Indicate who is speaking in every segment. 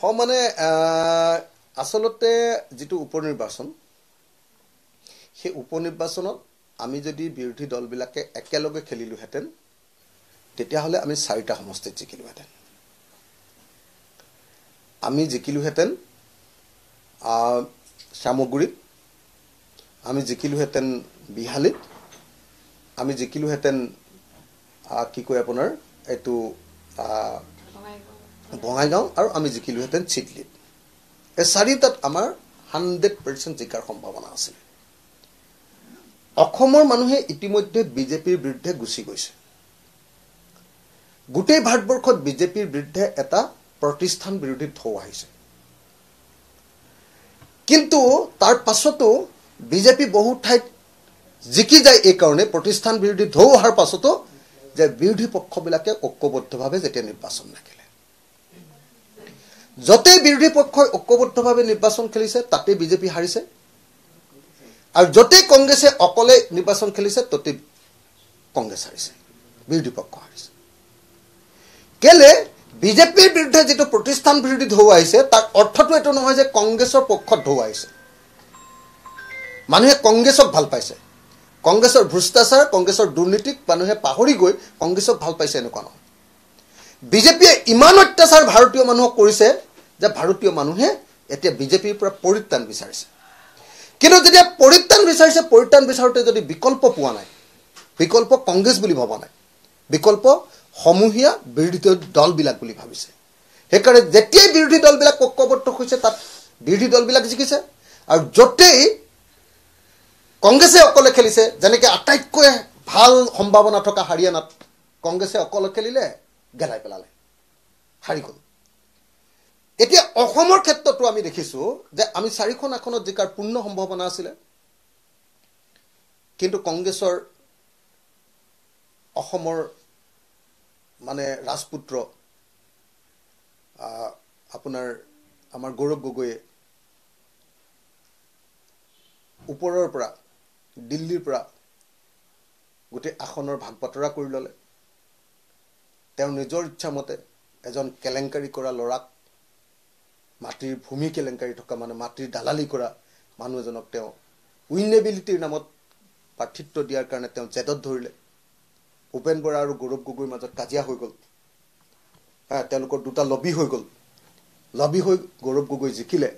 Speaker 1: মানে আসলতে যেটো উপনিৰ্বাচন সেই উপনিৰ্বাচনত আমি যদি বিৰোধী দলবিলাকে একেলগে খেলিলোহেঁতেন তেতিয়াহ'লে আমি 4টা সমষ্টিত জিকিলোহেঁতেন আমি জিকিলোহেঁতেন সামগ্ৰীত আমি জিকিলোহেঁতেন বিহালীত আমি জিকিলোহেঁতেন কি কয় আপোনাৰ এইটো বঙাইগাঁও আৰু আমি জিকিলোহেঁতেন চিডলিত এই 4টাত আমাৰ 100% জিকাৰ সম্ভাৱনা আছিল অসমৰ মানুহে ইতিমধ্যে বিজেপিৰ বিৰুদ্ধে গুছি গৈছে গোটেই ভাৰতবৰ্ষত বিজেপিৰ বিৰুদ্ধে এটা প্ৰতিষ্ঠান বিৰোধী ঢৌ আহিছে কিন্তু তাৰ পাছতো বিজেপি বহু ঠাইত জিকি যায় এই কাৰণে প্ৰতিষ্ঠান বিৰোধী ঢৌ অহাৰ পাছতো যে বিৰোধী পক্ষবিলাকে ঐক্যবদ্ধভাৱে যেতিয়া নিৰ্বাচন নাখেলে যতে বিৰোধী পক্ষই ঐক্যবদ্ধভাৱে নিৰ্বাচন খেলিছে তাতে বিজেপি হাৰিছে আৰু যতে কংগ্ৰেছে অকলে নিৰ্বাচন খেলিছে ততে কংগ্ৰেছ হাৰিছে বিৰোধী পক্ষ হাৰিছে কেলে বিজেপিৰ বিৰুদ্ধে যেটো প্ৰতিষ্ঠান বিৰোধী ঢৌ আহিছে তাৰ অৰ্থটো এটো নহয় যে কংগ্ৰেছৰ পক্ষত ঢৌ আহিছে মানুহে কংগ্ৰেছক ভাল পাইছে কংগ্ৰেছৰ ভ্ৰষ্টাচাৰ কংগ্ৰেছৰ দুৰ্নীতিক মানুহে পাহৰি গৈ কংগ্ৰেছক ভাল পাইছে এনেকুৱা নহয় বিজেপিয়ে ইমান অত্যাচাৰ ভাৰতীয় মানুহক কৰিছে যে ভাৰতীয় মানুহে এতিয়া বিজেপিৰ পৰা পৰিত্ৰাণ বিচাৰিছে কিন্তু যেতিয়া পৰিত্ৰাণ বিচাৰিছে পৰিত্ৰাণ বিচাৰোতে যদি বিকল্প পোৱা নাই বিকল্প কংগ্ৰেছ বুলি ভাবা নাই বিকল্প সমূহীয়া বিৰোধী দলবিলাক বুলি ভাবিছে হেকাৰে যেতিয়া বিৰোধী দলবিলাক ঐক্যবদ্ধ হৈছে তাত বিৰোধী দলবিলাক জিকিছে আৰু যতেই কংগ্ৰেছে অকলে খেলিছে যেনেকৈ আটাইতকৈ ভাল সম্ভাৱনা থকা হাৰিয়ানাত কংগ্ৰেছে অকলে খেলিলে গেলাই পেলালে হাৰি গ'ল এতিয়া অসমৰ ক্ষেত্ৰতো আমি দেখিছো যে আমি 4খন আসনত জিকাৰ পূৰ্ণ সম্ভাৱনা আছিল কিন্তু কংগ্ৰেছৰ অসমৰ মানে ৰাজপুত্ৰ আপোনাৰ আমাৰ গৌৰৱ গগৈয়ে ওপৰৰ পৰা দিল্লীৰ পৰা গোটেই আসনৰ ভাগ বতৰা কৰি ল'লে তেওঁ নিজৰ ইচ্ছামতে এজন কেলেংকাৰী কৰা লৰাক মাটিৰ ভূমি কেলেংকাৰী থকা মানে মাটিৰ দালালি কৰা মানুহ এজনক তেওঁ উইনেবিলিটিৰ নামত প্ৰাৰ্থিত্ব দিয়াৰ কাৰণে তেওঁ জেদত ধৰিলে উপেন বৰা আৰু গৌৰৱ গগৈৰ মাজত কাজিয়া হৈ গ'ল তেওঁলোকৰ দুটা লবি হৈ গ'ল লবি হৈ গৌৰৱ গগৈ জিকিলে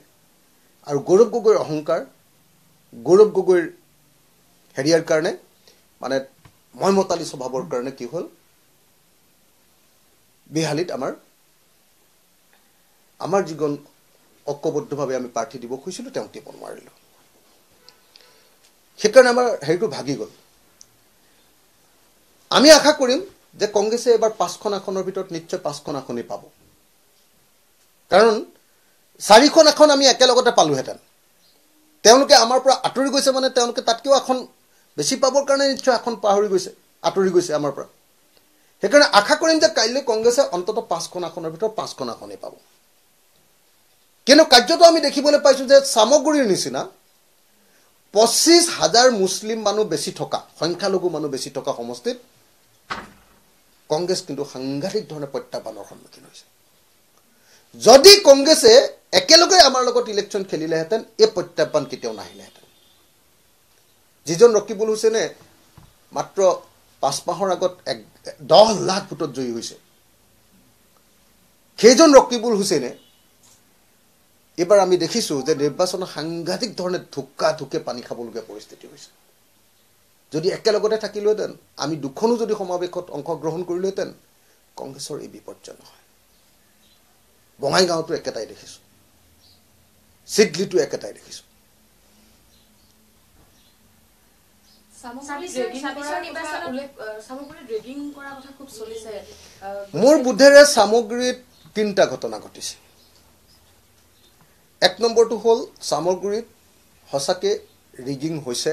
Speaker 1: আৰু গৌৰৱ গগৈৰ অহংকাৰ গৌৰৱ গগৈৰ হেৰিয়াৰ কাৰণে মানে ময়মতালী স্বভাৱৰ কাৰণে কি হ'ল বিহালীত আমাৰ যিজন ঐক্যবদ্ধভাৱে আমি প্ৰাৰ্থী দিব খুজিছিলোঁ তেওঁ দিব নোৱাৰিলোঁ সেইকাৰণে আমাৰ হেৰিটো ভাগি গ'ল আমি আশা কৰিম যে কংগ্ৰেছে এবাৰ 5খন আসনৰ ভিতৰত নিশ্চয় 5খন আসনেই পাব কাৰণ 4খন আসন আমি একেলগতে পালোহেঁতেন তেওঁলোকে আমাৰ পৰা আঁতৰি গৈছে মানে তেওঁলোকে তাতকেও এখন বেছি পাবৰ কাৰণে নিশ্চয় এখন পাহৰি গৈছে আঁতৰি গৈছে আমাৰ পৰা সেইকাৰণে আশা কৰিম যে কাইলৈ কংগ্ৰেছে অন্তত 5খন আসনৰ ভিতৰত 5খন আসনেই পাব কিন্তু কাৰ্যটো আমি দেখিবলৈ পাইছোঁ যে সামগ্ৰীৰ নিচিনা 25,000 মুছলিম মানুহ বেছি থকা সংখ্যালঘু মানুহ বেছি থকা সমষ্টিত কংগ্ৰেছ কিন্তু সাংঘাতিক ধৰণে প্ৰত্যাহ্বানৰ সন্মুখীন হৈছে যদি কংগ্ৰেছে একেলগে আমাৰ লগত ইলেকশ্যন খেলিলেহেঁতেন এই প্ৰত্যাহ্বান কেতিয়াও নাহিলেহেঁতেন যিজন ৰকিবুল হুছেইনে মাত্ৰ 5 মাহৰ আগত 10 লাখ ভোটত জয়ী হৈছে সেইজন ৰকিবুল হুছেইনে এবাৰ আমি দেখিছোঁ যে নিৰ্বাচনৰ সাংঘাতিক ধৰণে ধুকে পানী খাবলগীয়া পৰিস্থিতি হৈছে যদি একেলগতে থাকিলোহেঁতেন আমি দুখনো যদি সমাৱেশত অংশগ্ৰহণ কৰিলোহেঁতেন কংগ্ৰেছৰ এই বিপৰ্যয় নহয় বঙাইগাঁৱতো একেটাই দেখিছোঁ চিডলিতো একেটাই দেখিছোঁ মোৰ বুদ্ধেৰে সামগ্ৰীত 3টা ঘটনা ঘটিছে 1 নম্বৰটো হ'ল সামগ্ৰীত হসাকে ৰিগিং হৈছে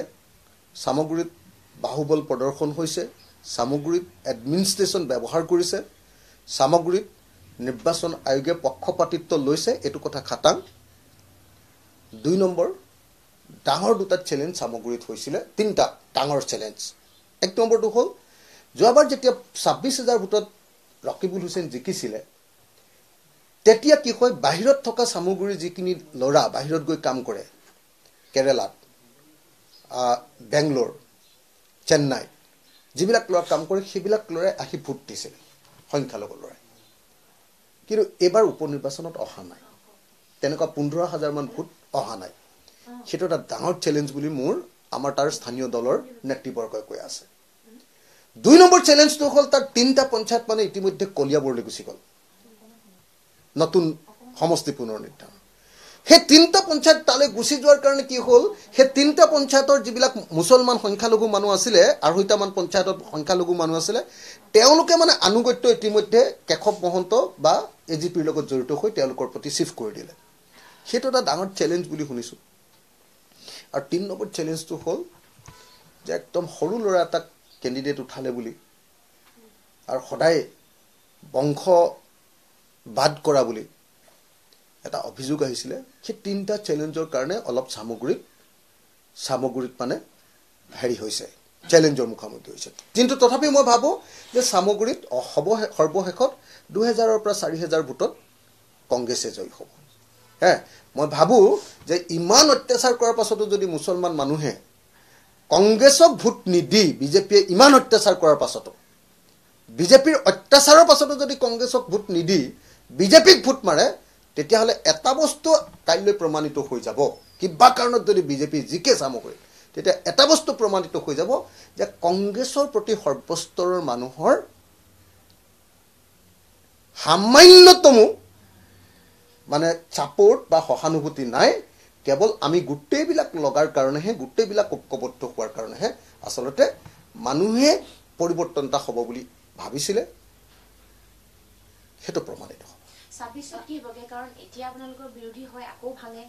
Speaker 1: সামগ্ৰীত বাহুবল প্ৰদৰ্শন হৈছে সামগ্ৰীত এডমিনিষ্ট্ৰেশ্যন ব্যৱহাৰ কৰিছে সামগ্ৰীত নিৰ্বাচন আয়োগে পক্ষপাতিত্ব লৈছে এটো কথা খাটাং 2 নম্বৰ ডাঙৰ দুটা চ্যালেঞ্জ সামগ্ৰীত হৈছিল 3টা ডাঙৰ চ্যালেঞ্জ 1 নম্বৰটো হ'ল যোৱাবাৰ যেতিয়া 26,000 ভোটত ৰকিবুল হুছেইন জিকিছিলে তেতিয়া কি হয় বাহিৰত থকা সামগ্ৰী যিখিনি লৰা বাহিৰত গৈ কাম কৰে কেৰালাত বেংগলোৰ চেন্নাই যিবিলাক ল'ৰা কাম কৰে সেইবিলাক ল'ৰাই আহি ভোট দিছিল সংখ্যালঘু ল'ৰাই কিন্তু এবাৰ উপনিৰ্বাচনত অহা নাই তেনেকুৱা 15,000 মান ভোট অহা নাই সেইটো এটা ডাঙৰ চ্যালেঞ্জ বুলি মোৰ আমাৰ তাৰ স্থানীয় দলৰ নেতৃবৰ্গই কৈ আছে 2 নম্বৰ চ্যালেঞ্জটো হ'ল তাৰ 3টা পঞ্চায়ত মানে ইতিমধ্যে কলিয়াবৰলৈ গুচি গ'ল নতুন সমষ্টি পুনৰ নিৰ্ধাৰণ সেই 3টা পঞ্চায়ত তালৈ গুচি যোৱাৰ কাৰণে কি হ'ল সেই 3টা পঞ্চায়তৰ যিবিলাক মুছলমান সংখ্যালঘু মানুহ আছিলে আৰু 8টা মান পঞ্চায়তত সংখ্যালঘু মানুহ আছিলে তেওঁলোকে মানে আনুগত্য ইতিমধ্যে কেশৱ মহন্ত বা এজিপিৰ লগত জড়িত হৈ তেওঁলোকৰ প্ৰতি শিফ্ট কৰি দিলে সেইটো এটা ডাঙৰ চ্যালেঞ্জ বুলি শুনিছো আৰু 3 নম্বৰ চ্যালেঞ্জটো হ'ল যে একদম সৰু ল'ৰা এটা কেণ্ডিডেট উঠালে বুলি আৰু সদায় বংশ বাদ কৰা বুলি এটা অভিযোগ আহিছিলে সেই 3টা চ্যালেঞ্জৰ কাৰণে অলপ সামগ্ৰীত মানে হেৰি হৈছে চ্যালেঞ্জৰ মুখামুখি হৈছে কিন্তু তথাপি মই ভাবো যে সামগ্ৰীত সৰ্বশেষত 2000ৰ পৰা 4000 ভোটত কংগ্ৰেছে জয় হ'ব মই ভাবো যে ইমান অত্যাচাৰ কৰাৰ পাছতো যদি মুছলমান মানুহে কংগ্ৰেছক ভোট নিদি বিজেপিয়ে ইমান অত্যাচাৰ কৰাৰ পাছতো বিজেপিৰ অত্যাচাৰৰ পাছতো যদি কংগ্ৰেছক ভোট নিদি বিজেপিক ভোট মাৰে তেতিয়াহলে এটা বস্তু কাইলৈ প্ৰমাণিত হৈ যাব কিবা কাৰণত যদি বিজেপি জিকে সামগ্ৰী তেতিয়া এটা বস্তু প্ৰমাণিত হৈ যাব যে কংগ্ৰেছৰ প্ৰতি সৰ্বস্তৰৰ মানুহৰ সামান্যতম মানে সাপোৰ্ট বা সহানুভূতি নাই কেৱল আমি গুটেইবিলাক লগাৰ কাৰণেহে গুটেইবিলাক ঐক্যবদ্ধ হোৱাৰ কাৰণেহে আসলতে মানুহে পৰিৱৰ্তনটা হ'ব বুলি ভাবিছিলে সেইটো প্ৰমাণিত হ'ব
Speaker 2: 26 কি বগে কাৰণ এতিয়া আপোনালোকৰ বিৰোধী হয় আকৌ ভাঙে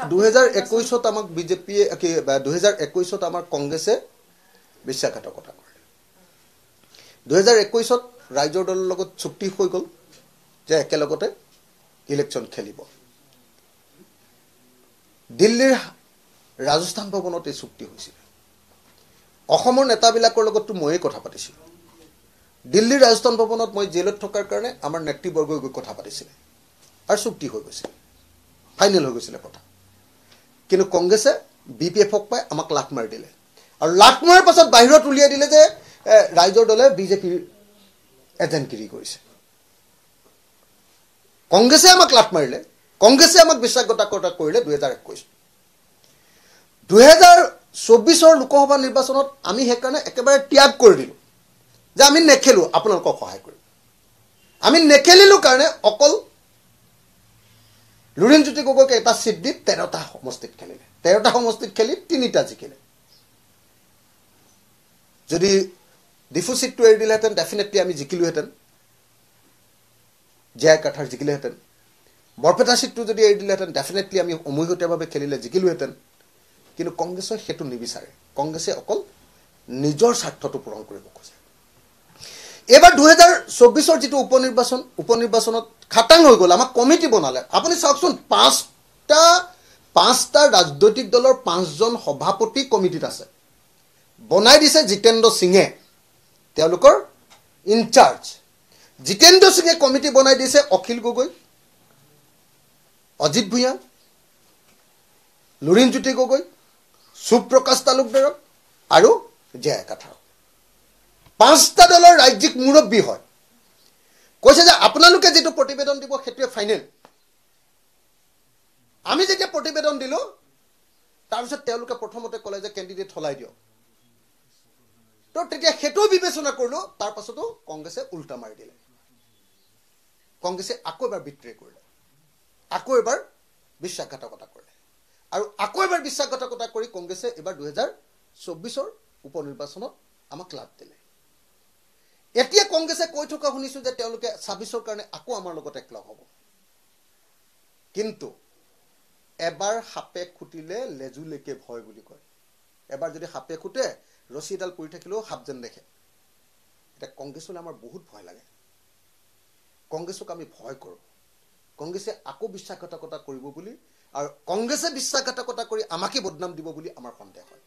Speaker 1: 2021ত আমাক বিজেপিয়ে 2021ত আমাৰ কংগ্ৰেছে বিশ্বাসঘাতকতা কৰে 2021ত ৰাইজৰ দলৰ লগত চুক্তি হৈ গ'ল যে একেলগতে ইলেকশ্যন খেলিব দিল্লীৰ ৰাজস্থান ভৱনত এই চুক্তি হৈছিল অসমৰ নেতাবিলাকৰ লগততো ময়ে কথা পাতিছিলো দিল্লীৰ ৰাজস্থান ভৱনত মই জেলত থকাৰ কাৰণে আমাৰ নেতৃবৰ্গই গৈ কথা পাতিছিল আৰু চুক্তি হৈ গৈছিল ফাইনেল হৈ গৈছিল কথা কিন্তু কংগ্ৰেছে বিপিএফক পাই আমাক লাট মাৰি দিলে আৰু লাট মাৰাৰ পাছত বাহিৰত উলিয়াই দিলে যে ৰাইজৰ দলে বিজেপিৰ এজেণ্টগিৰি কৰিছে কংগ্ৰেছে আমাক লাট মাৰিলে কংগ্ৰেছে আমাক বিশ্বাসঘাতকতা কৰিলে 2024ৰ লোকসভা নিৰ্বাচনত আমি হেকাৰণে একেবাৰে ত্যাগ কৰি দিলো যে আমি নেখেলো আপোনালোকক সহায় কৰিম আমি নেখেলিলো কাৰণে অকল লুৰিণজ্যোতি গগৈক এটা সিট দি 13টা সমষ্টিত খেলিলে 13টা সমষ্টিত খেলি 3টা জিকিলে যদি ডিফু সিটটো এৰি দিলেহেঁতেন ডেফিনেটলি আমি জিকিলোহেঁতেন জয় কাঠাৰ জিকিলেহেঁতেন বৰপেটা সিটটো যদি এৰি দিলেহেঁতেন ডেফিনেটলি আমি অমূল্যভাৱে খেলিলে জিকিলোহেঁতেন কিন্তু কংগ্ৰেছে সেইটো নিবিচাৰে কংগ্ৰেছে অকল নিজৰ স্বাৰ্থটো পূৰণ কৰিব খোজে এবাৰ 2024ৰ যিটো উপনিৰ্বাচনত খাটাং হৈ গ'ল আমাক কমিটি বনালে আপুনি চাওকচোন পাঁচটা ৰাজনৈতিক দলৰ 5জন সভাপতি কমিটিত আছে বনাই দিছে জিতেন্দ্ৰ সিঙে তেওঁলোকৰ ইনচাৰ্জ জিতেন্দ্ৰ সিঙে কমিটি বনাই দিছে অখিল গগৈ অজিত ভূঞা লুৰিণজ্যোতি গগৈ সুপ্ৰকাশ তালুকদাৰক আৰু জয় কাঠাৰক 5টা দলৰ ৰাজ্যিক মুৰব্বী হয় কৈছে যে আপোনালোকে যেটো প্ৰতিবেদন দিব হেতুৱে ফাইনেল আমি যেতিয়া প্ৰতিবেদন দিলো তাৰ পিছত তেওঁলোকে প্ৰথমতে ক'লে যে ক্যান্ডিডেট হলাই দিও তো তেতিয়া হেতু বিবেচনা কৰিলো তাৰ পাছতো কংগ্ৰেছে উল্টা মাৰি দিলে কংগ্ৰেছে আকৌ এবাৰ বিট্ৰে কৰিলে আকৌ এবাৰ বিশ্বাসঘাতকতা কৰিলে আৰু আকৌ এবাৰ বিশ্বাসঘাতকতা কৰি কংগ্ৰেছে এবাৰ 2024ৰ উপনিৰ্বাচনত আমাক লাভ দিলে এতিয়া কংগ্ৰেছে কৈ থকা শুনিছো যে তেওঁলোকে 26ৰ কাৰণে আকৌ আমাৰ লগত একলগ হ'ব কিন্তু এবাৰ হাপে খুটিলে লেজুলেকে ভয় বুলি কয় এবাৰ যদি হাপে খুটে ৰছিডাল পৰি থাকিলেও হাপ যেন দেখে এটা কংগ্ৰেছলৈ আমাৰ বহুত ভয় লাগে কংগ্ৰেছক আমি ভয় কৰো কংগ্ৰেছে আকৌ বিশ্বাসঘাতকতা কৰিব বুলি আৰু কংগ্ৰেছে বিশ্বাসঘাতকতা কৰি আমাকে বদনাম দিব বুলি আমাৰ সন্দেহ হয়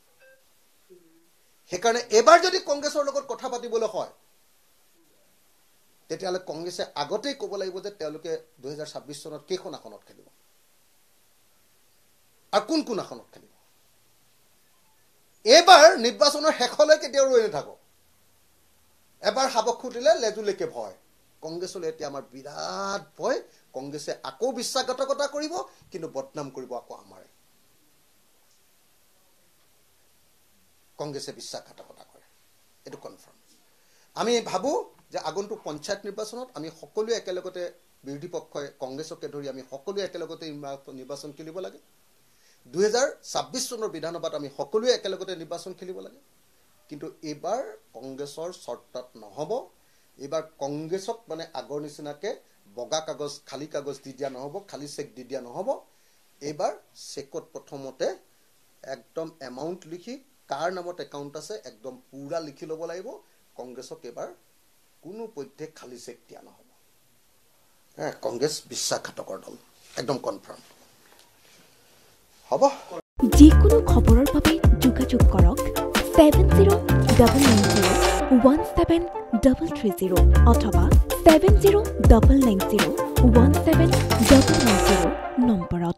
Speaker 1: সেইকাৰণে এবাৰ যদি কংগ্ৰেছৰ লগত কথা পাতিবলৈ হয় তেতিয়াহ'লে কংগ্ৰেছে আগতেই ক'ব লাগিব যে তেওঁলোকে 2026 চনত কেইখন আসনত খেলিব আৰু কোন কোন আসনত খেলিব এইবাৰ নিৰ্বাচনৰ শেষলৈ কেতিয়াও ৰৈ নাথাকক এবাৰ সাবক খুটিলে লেজুলেকে ভয় কংগ্ৰেছলৈ এতিয়া আমাৰ বিৰাট ভয় কংগ্ৰেছে আকৌ বিশ্বাসঘাতকতা কৰিব কিন্তু বদনাম কৰিব আকৌ আমাৰে কংগ্ৰেছে বিশ্বাসঘাতকতা কৰে এটো কনফাৰ্ম আমি ভাবো যে আগন্তুক পঞ্চায়ত নিৰ্বাচনত আমি সকলোৱে একেলগতে বিৰোধী পক্ষই কংগ্ৰেছকে ধৰি আমি সকলোৱে একেলগতে নিৰ্বাচন খেলিব লাগে 2026 চনৰ বিধানসভাত আমি সকলোৱে একেলগতে নিৰ্বাচন খেলিব লাগে কিন্তু এবাৰ কংগ্ৰেছৰ চৰ্তত নহব এবাৰ কংগ্ৰেছক মানে আগৰ নিচিনাকে বগা কাগজ খালি কাগজ দি দিয়া নহব খালি চেক দি দিয়া নহব এবাৰ চেকত প্ৰথমতে একদম এমাউন্ট লিখি কাৰ নামত একাউন্ট আছে একদম পুৰা লিখি ল'ব লাগিব কংগ্ৰেছক এবাৰ কোনো পধ্যে খালি চেক দিয়া নহব কংগ্ৰেছ বিশ্বাসঘাতকৰ দল একদম কনফাৰ্ম হ'ব
Speaker 3: যিকোনো খবৰৰ বাবে যোগাযোগ কৰক 7099017330 অথবা 7099017390 নম্বৰত